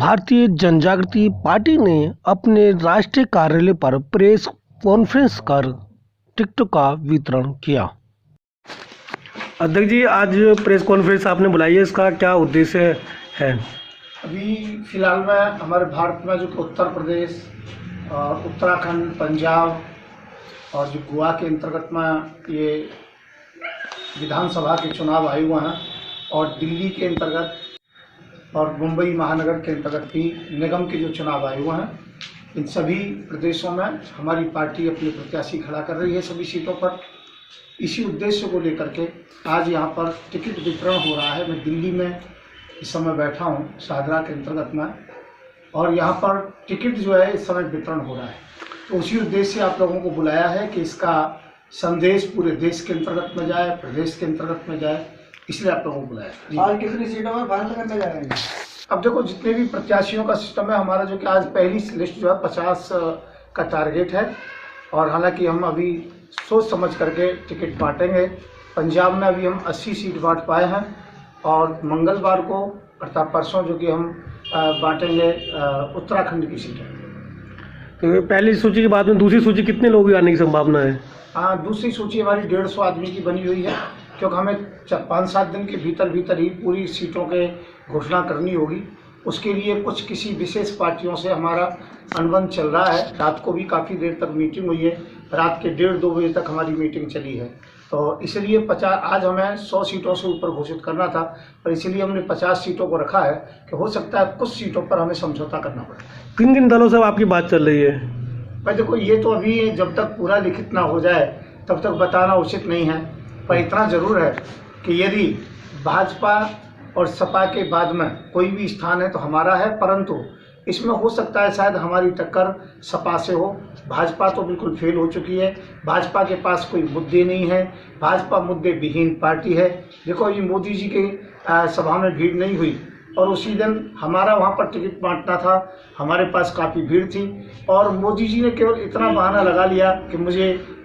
भारतीय जनजागृति पार्टी ने अपने राष्ट्रीय कार्यालय पर प्रेस कॉन्फ्रेंस कर टिकटों का वितरण किया। अध्यक्ष जी, आज प्रेस कॉन्फ्रेंस आपने बुलाई है, इसका क्या उद्देश्य है? अभी फिलहाल में हमारे भारत में जो उत्तर प्रदेश और उत्तराखंड, पंजाब और जो गोवा के अंतर्गत में ये विधानसभा के चुनाव आए हुए हैं और दिल्ली के अंतर्गत और मुंबई महानगर के अंतर्गत भी निगम के जो चुनाव आए हुए हैं, इन सभी प्रदेशों में हमारी पार्टी अपने प्रत्याशी खड़ा कर रही है सभी सीटों पर। इसी उद्देश्य को लेकर के आज यहाँ पर टिकट वितरण हो रहा है। मैं दिल्ली में इस समय बैठा हूँ शाहदरा के अंतर्गत में, और यहाँ पर टिकट जो है इस समय वितरण हो रहा है। तो उसी उद्देश्य से आप लोगों को बुलाया है कि इसका संदेश पूरे देश के अंतर्गत में जाए, प्रदेश के अंतर्गत में जाए, इसलिए आप लोगों को बुलाया। और कितनी सीटों में फाइनल करने जा रहे हैं? अब देखो, जितने भी प्रत्याशियों का सिस्टम है हमारा, जो कि आज पहली लिस्ट जो है 50 का टारगेट है, और हालांकि हम अभी सोच समझ करके टिकट बांटेंगे। पंजाब में अभी हम 80 सीट बांट पाए हैं, और मंगलवार को अर्थात परसों जो कि हम बांटेंगे उत्तराखंड की सीटें। तो पहली सूची के बाद में दूसरी सूची कितने लोग आने की संभावना है? दूसरी सूची हमारी 150 आदमी की बनी हुई है, क्योंकि हमें 5-7 दिन के भीतर ही पूरी सीटों के घोषणा करनी होगी। उसके लिए किसी विशेष पार्टियों से हमारा अनुबंध चल रहा है। रात को भी काफ़ी देर तक मीटिंग हुई है, रात के 1:30-2 बजे तक हमारी मीटिंग चली है। तो इसलिए आज हमें 100 सीटों से ऊपर घोषित करना था, पर इसलिए हमने 50 सीटों को रखा है कि हो सकता है कुछ सीटों पर हमें समझौता करना पड़े। किन दलों से आपकी बात चल रही है? भाई देखो, ये तो अभी जब तक पूरा लिखित ना हो जाए तब तक बताना उचित नहीं है, पर इतना ज़रूर है कि यदि भाजपा और सपा के बाद में कोई भी स्थान है तो हमारा है, परंतु इसमें हो सकता है शायद हमारी टक्कर सपा से हो। भाजपा तो बिल्कुल फेल हो चुकी है, भाजपा के पास कोई मुद्दे नहीं है, भाजपा मुद्दे विहीन पार्टी है। देखो, ये मोदी जी के सभा में भीड़ नहीं हुई, और उसी दिन हमारा वहाँ पर टिकट बांटना था, हमारे पास काफ़ी भीड़ थी, और मोदी जी ने केवल इतना बहाना लगा लिया कि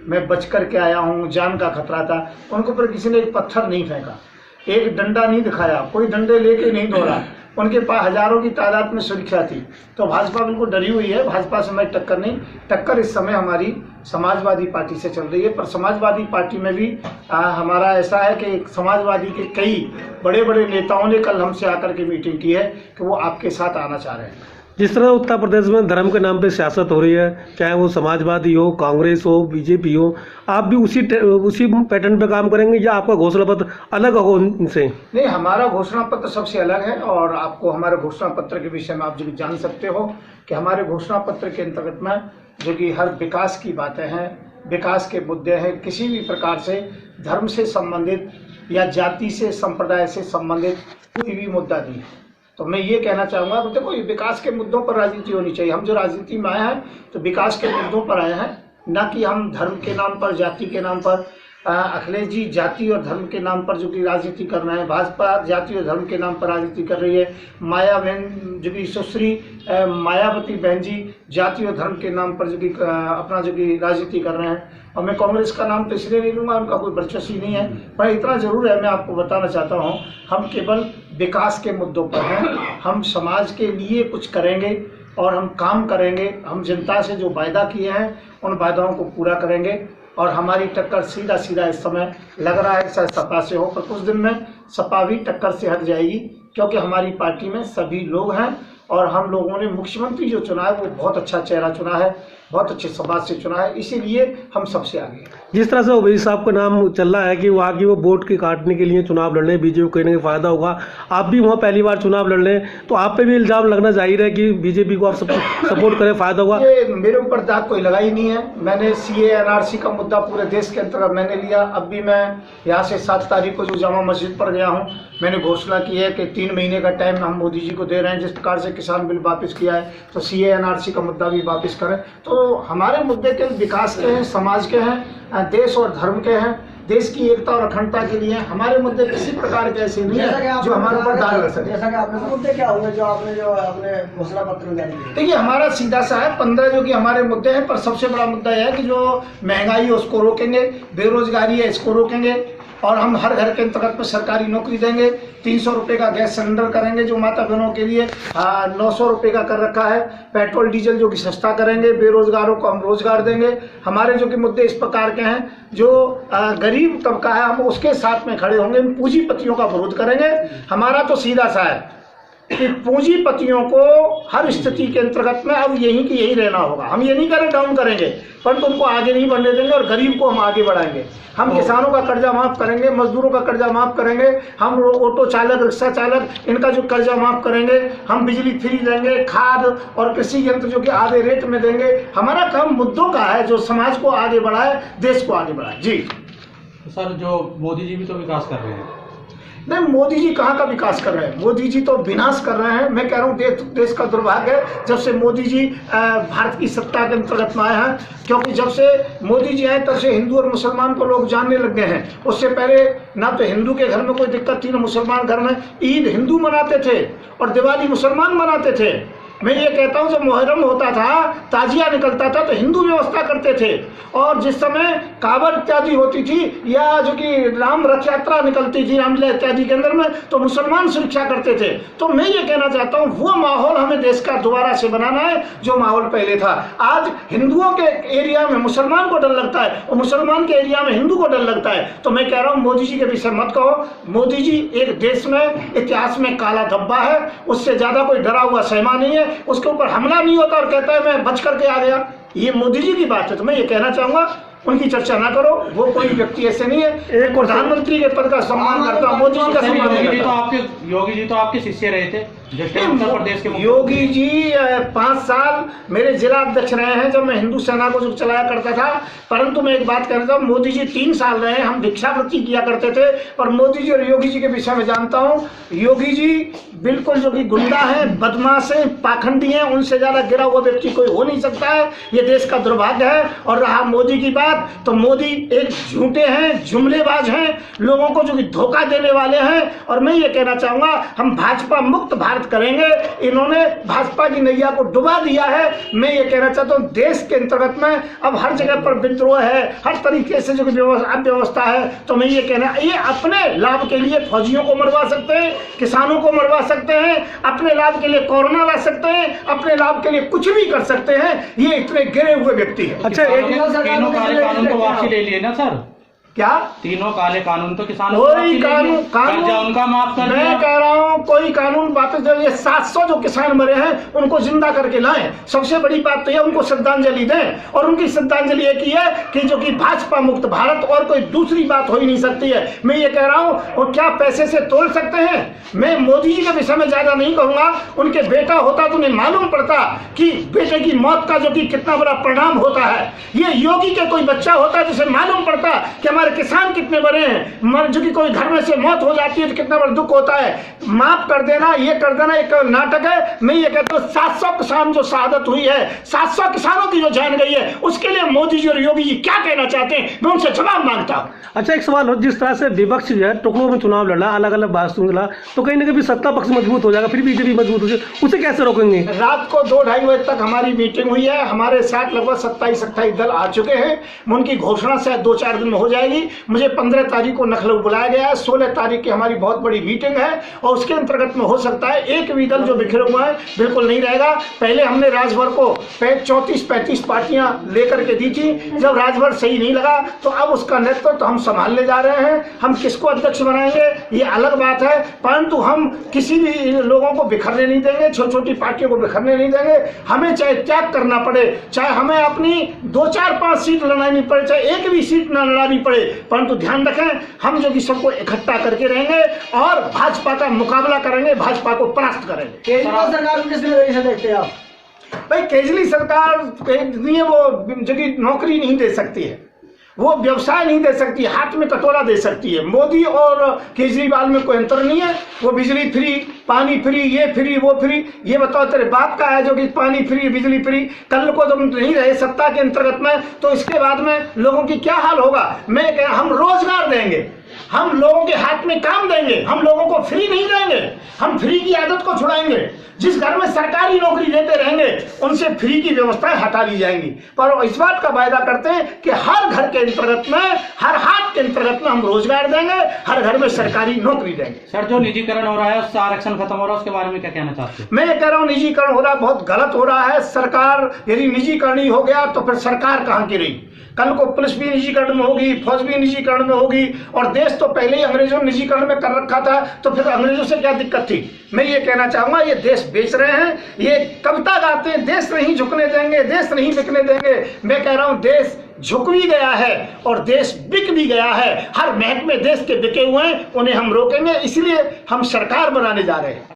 मैं बच कर के आया हूँ, जान का खतरा था। उनके ऊपर किसी ने एक पत्थर नहीं फेंका, एक डंडा नहीं दिखाया, कोई डंडे लेके नहीं दौड़ा। उनके पास हजारों की तादाद में सुरक्षा थी। तो भाजपा बिल्कुल डरी हुई है, भाजपा से हमारी टक्कर नहीं। टक्कर इस समय हमारी समाजवादी पार्टी से चल रही है, पर समाजवादी पार्टी में भी हमारा ऐसा है कि समाजवादी के कई बड़े बड़े नेताओं ने कल हमसे आकर के मीटिंग की है कि वो आपके साथ आना चाह रहे हैं। जिस तरह उत्तर प्रदेश में धर्म के नाम पे सियासत हो रही है, चाहे वो समाजवादी हो, कांग्रेस हो, बीजेपी हो, आप भी उसी पैटर्न पे काम करेंगे या आपका घोषणा पत्र अलग हो उनसे? नहीं, हमारा घोषणा पत्र सबसे अलग है, और आपको हमारे घोषणा पत्र के विषय में आप जो जान सकते हो कि हमारे घोषणा पत्र के अंतर्गत में जो कि हर विकास की बातें हैं, विकास के मुद्दे हैं, किसी भी प्रकार से धर्म से संबंधित या जाति से, संप्रदाय से संबंधित कोई भी मुद्दा नहीं है। तो मैं ये कहना चाहूँगा कि देखो, ये विकास के मुद्दों पर राजनीति होनी चाहिए। हम जो राजनीति में आए हैं तो विकास के मुद्दों पर आए हैं, ना कि हम धर्म के नाम पर, जाति के नाम पर। अखिलेश जी जाति और धर्म के नाम पर जो कि राजनीति कर रहे हैं, भाजपा जाति और धर्म के नाम पर राजनीति कर रही है, माया बहन जो कि सुश्री मायावती बहन जी जाति और धर्म के नाम पर जो कि अपना जो कि राजनीति कर रहे हैं। और मैं कांग्रेस का नाम तो इसलिए नहीं लूँगा, उनका कोई वर्चस्व नहीं है, पर इतना ज़रूर है, मैं आपको बताना चाहता हूँ, हम केवल विकास के मुद्दों पर हैं। हम समाज के लिए कुछ करेंगे और हम काम करेंगे। हम जनता से जो वायदा किए हैं उन वायदाओं को पूरा करेंगे, और हमारी टक्कर सीधा इस समय लग रहा है शायद सपा से हो, पर कुछ दिन में सपा भी टक्कर से हट जाएगी, क्योंकि हमारी पार्टी में सभी लोग हैं, और हम लोगों ने मुख्यमंत्री जो चुना है वो बहुत अच्छा चेहरा चुना है, बहुत अच्छे समाज से चुना है, इसीलिए हम सबसे आगे हैं। जिस तरह से ओवैसी साहब का नाम चल रहा है कि वो आगे वो वोट के काटने के लिए चुनाव लड़ रहे, बीजेपी को कहीं ना कहीं फायदा होगा, आप भी वहाँ पहली बार चुनाव लड़ रहे हैं, तो आप पे भी इल्जाम लगना जाहिर है कि बीजेपी को आप सपोर्ट करें, फायदा होगा। ये मेरे ऊपर दाग कोई लगा ही नहीं है। मैंने CA NRC का मुद्दा पूरे देश के अंतर्गत मैंने लिया। अब भी मैं यहाँ से 7 तारीख को जो जामा मस्जिद पर गया हूँ, मैंने घोषणा की है कि 3 महीने का टाइम हम मोदी जी को दे रहे हैं। जिस प्रकार से किसान बिल वापस किया है, तो CA NRC का मुद्दा भी वापस करें। तो हमारे मुद्दे के विकास के हैं, समाज के हैं, देश और धर्म के हैं, देश की एकता और अखंडता के लिए। हमारे मुद्दे किसी प्रकार के ऐसे नहीं है जो हमारे ऊपर दाग लग सके। जैसा कि आपने मुद्दे क्या होंगे जो आपने घोषणा पत्र में डाली? देखिए, हमारा सीधा सा है 15 जो कि हमारे मुद्दे हैं, पर सबसे बड़ा मुद्दा यह है कि जो महंगाई है उसको रोकेंगे, बेरोजगारी है इसको रोकेंगे, और हम हर घर के अंतर्गत में सरकारी नौकरी देंगे, 300 रुपये का गैस सिलेंडर करेंगे जो माता बहनों के लिए, 900 रुपये का कर रखा है, पेट्रोल डीजल जो कि सस्ता करेंगे, बेरोजगारों को हम रोजगार देंगे। हमारे जो कि मुद्दे इस प्रकार के हैं, जो गरीब तबका है हम उसके साथ में खड़े होंगे, पूंजीपतियों का विरोध करेंगे। हमारा तो सीधा सा है कि पूंजीपतियों को हर स्थिति के अंतर्गत में अब यही कि यही रहना होगा। हम ये नहीं करें डाउन करेंगे, परंतु उनको आगे नहीं बढ़ने देंगे और गरीब को हम आगे बढ़ाएंगे। हम किसानों का कर्जा माफ करेंगे, मजदूरों का कर्जा माफ करेंगे, हम ऑटो चालक, रिक्शा चालक, इनका जो कर्जा माफ करेंगे, हम बिजली फ्री देंगे, खाद और कृषि यंत्र जो कि आधे रेट में देंगे। हमारा काम मुद्दों का है जो समाज को आगे बढ़ाए, देश को आगे बढ़ाए। जी सर, जो मोदी जी भी तो विकास कर रहे हैं। नहीं, मोदी जी कहाँ का विकास कर रहे हैं? मोदी जी तो विनाश कर रहे हैं। मैं कह रहा हूँ देश का दुर्भाग्य है जब से मोदी जी भारत की सत्ता के अंतर्गत में आए हैं, क्योंकि जब से मोदी जी आए तब से हिंदू और मुसलमान को लोग जानने लग गए हैं। उससे पहले ना तो हिंदू के घर में कोई दिक्कत थी, ना मुसलमान घर में। ईद हिंदू मनाते थे और दिवाली मुसलमान मनाते थे। मैं ये कहता हूँ जब मुहर्रम होता था, ताजिया निकलता था, तो हिंदू व्यवस्था करते थे, और जिस समय कांवड़ इत्यादि होती थी या जो कि राम रथ यात्रा निकलती थी रामलीला इत्यादि के अंदर में, तो मुसलमान सुरक्षा करते थे। तो मैं ये कहना चाहता हूँ वो माहौल हमें देश का दोबारा से बनाना है जो माहौल पहले था। आज हिंदुओं के एरिया में मुसलमान को डर लगता है और मुसलमान के एरिया में हिंदू को डर लगता है। तो मैं कह रहा हूँ मोदी जी के विषय मत कहो। मोदी जी एक देश में इतिहास में काला धब्बा है, उससे ज्यादा कोई डरा हुआ सहमा नहीं है। उसके ऊपर हमला नहीं होता और कहता है मैं बच करके आ गया, ये मोदी जी की बात है। तो मैं ये कहना चाहूंगा उनकी चर्चा ना करो, वो कोई व्यक्ति ऐसे नहीं है। एक प्रधानमंत्री के पद का सम्मान करता हूँ, मोदी जी का सम्मान नहीं करता। योगी जी तो आपके शिष्य रहे थे, उत्तर प्रदेश के योगी जी 5 साल मेरे जिला अध्यक्ष रहे हैं जब मैं हिंदू सेना को जो चलाया करता था। परंतु मैं एक बात कहना चाहता हूँ, मोदी जी 3 साल रहे, हम भिक्षावृत्ति किया करते थे। और मोदी जी और योगी जी के विषय में जानता हूँ, योगी जी बिल्कुल जो कि गुंडा है, बदमाश है, पाखंडी है, उनसे ज्यादा गिरा हुआ व्यक्ति कोई हो नहीं सकता है। ये देश का दुर्भाग्य है। और रहा मोदी की बात, तो मोदी एक झूठे हैं, जुमलेबाज हैं, लोगों को जो कि धोखा देने वाले हैं। और मैं ये कहना चाहूंगा हम भाजपा मुक्त भारत करेंगे। इन्होंने भाजपा की नैया को डुबा दिया है। मैं ये कहना चाहता हूँ देश के अंतर्गत में अब हर जगह पर विद्रोह है, हर तरीके से जो कि अव्यवस्था है। तो मैं ये कहना, ये अपने लाभ के लिए फौजियों को मरवा सकते हैं, किसानों को मरवा सकते हैं, अपने लाभ के लिए कोरोना ला सकते हैं, अपने लाभ के लिए कुछ भी कर सकते हैं। ये इतने गिरे हुए व्यक्ति है। अच्छा, कानून तो वापसी ले लिए ना सर? क्या तीनों काले कानून तो किसानों कोई कानून उनका माफ कर मैं कह रहा हूँ कोई कानून वापस। ये 700 जो किसान मरे हैं उनको जिंदा करके लाएं। सबसे बड़ी बात तो ये उनको श्रद्धांजलि दें। और उनकी श्रद्धांजलि एक ही है कि जो कि भाजपा मुक्त भारत, और कोई दूसरी बात हो ही नहीं सकती है। मैं ये कह रहा हूँ, और क्या पैसे से तोल सकते हैं? मैं मोदी जी के विषय में ज्यादा नहीं कहूंगा। उनके बेटा होता तो उन्हें मालूम पड़ता कि बेटे की मौत का जो कि कितना बड़ा परिणाम होता है। ये योगी के कोई बच्चा होता जिसे मालूम पड़ता कि हमारे किसान कितने बड़े हैं, जो कि कोई घर में से मौत हो जाती है तो कितना बड़ा दुख होता है। माफ कर देना, ये कर देना एक नाटक है। मैं ये कहता हूँ 700 किसान जो शहादत हुई है, 700 किसानों की जो जान गई है, उसके लिए मोदी जी और योगी जी क्या कहना चाहते हैं, मैं उनसे जवाब मांगता हूँ। अच्छा, एक सवाल हो, जिस तरह से विपक्ष जो है टुकड़ों में चुनाव लड़ा, अलग अलग बात सुन, तो कहीं ना कहीं सत्ता पक्ष मजबूत हो जाएगा, फिर बीजेपी मजबूत हो जाएगी, उसे कैसे रोकेंगे? रात को 2-2:30 बजे तक हमारी मीटिंग हुई है। हमारे साथ लगभग 27-28 दल आ चुके हैं। उनकी घोषणा शायद 2-4 दिन में हो जाएगी। मुझे 15 तारीख को लखनऊ बुलाया गया है। 16 तारीख की हमारी बहुत बड़ी मीटिंग है और उसके अंतर्गत में हो सकता है एक भी दल जो बिखरे हुआ है बिल्कुल नहीं रहेगा। पहले हमने राजभर को 34-35 पार्टियां लेकर के दी थी। जब राजभर सही नहीं लगा तो अब उसका नेतृत्व तो हम संभालने जा रहे हैं। हम किसको अध्यक्ष बनाएंगे ये अलग बात है, परंतु हम किसी भी लोगों को बिखरने नहीं देंगे, छोटी छोटी पार्टियों को बिखरने नहीं देंगे। हमें चाहे त्याग करना पड़े, चाहे हमें अपनी 2-4-5 सीट लड़ानी पड़े, चाहे एक भी सीट न लड़ानी पड़े, परंतु ध्यान रखें हम जो कि सबको इकट्ठा करके रहेंगे और भाजपा का मुकाबला करेंगे, भाजपा को परास्त करेंगे। केजरीवाल सरकार को किस नजरिए से देखते हैं आप? भाई केजरीवाल सरकार वो जो कि नौकरी नहीं दे सकती है, वो व्यवसाय नहीं दे सकती, हाथ में कटोरा दे सकती है। मोदी और केजरीवाल में कोई अंतर नहीं है। वो बिजली फ्री, पानी फ्री, ये फ्री, वो फ्री। ये बताओ तेरे बाप का है जो कि पानी फ्री, बिजली फ्री। कल को जब नहीं रहे सत्ता के अंतर्गत में तो इसके बाद में लोगों की क्या हाल होगा? मैं कह हम रोजगार देंगे, हम लोगों के हाथ में काम देंगे, हम लोगों को फ्री नहीं देंगे, हम फ्री की आदत को छुड़ाएंगे। जिस घर में सरकारी नौकरी देते रहेंगे उनसे फ्री की व्यवस्थाएं हटा ली जाएंगी, पर इस बात का वायदा करते हैं कि हर घर के अंतर्गत में, हर हाथ के अंतर्गत में हम रोजगार देंगे, हर घर में सरकारी नौकरी देंगे। सर, जो निजीकरण हो रहा है, उससे आरक्षण खत्म हो रहा है, उसके बारे में क्या कहना चाहते हैं? मैं ये कह रहा हूँ निजीकरण हो रहा है, बहुत गलत हो रहा है। सरकार यदि निजीकरण ही हो गया तो फिर सरकार कहाँ की रही? कल को पुलिस भी निजीकरण में होगी, फौज भी निजीकरण में होगी, और देश तो पहले ही अंग्रेजों ने निजीकरण में कर रखा था, तो फिर अंग्रेजों से क्या दिक्कत थी? मैं ये कहना चाहूंगा, ये देश बेच रहे हैं, ये कविता गाते हैं, देश नहीं झुकने देंगे, देश नहीं बिकने देंगे। मैं कह रहा हूं देश झुक भी गया है और देश बिक भी गया है। हर महकमे देश के बिके हुए हैं, उन्हें हम रोकेंगे, इसलिए हम सरकार बनाने जा रहे हैं।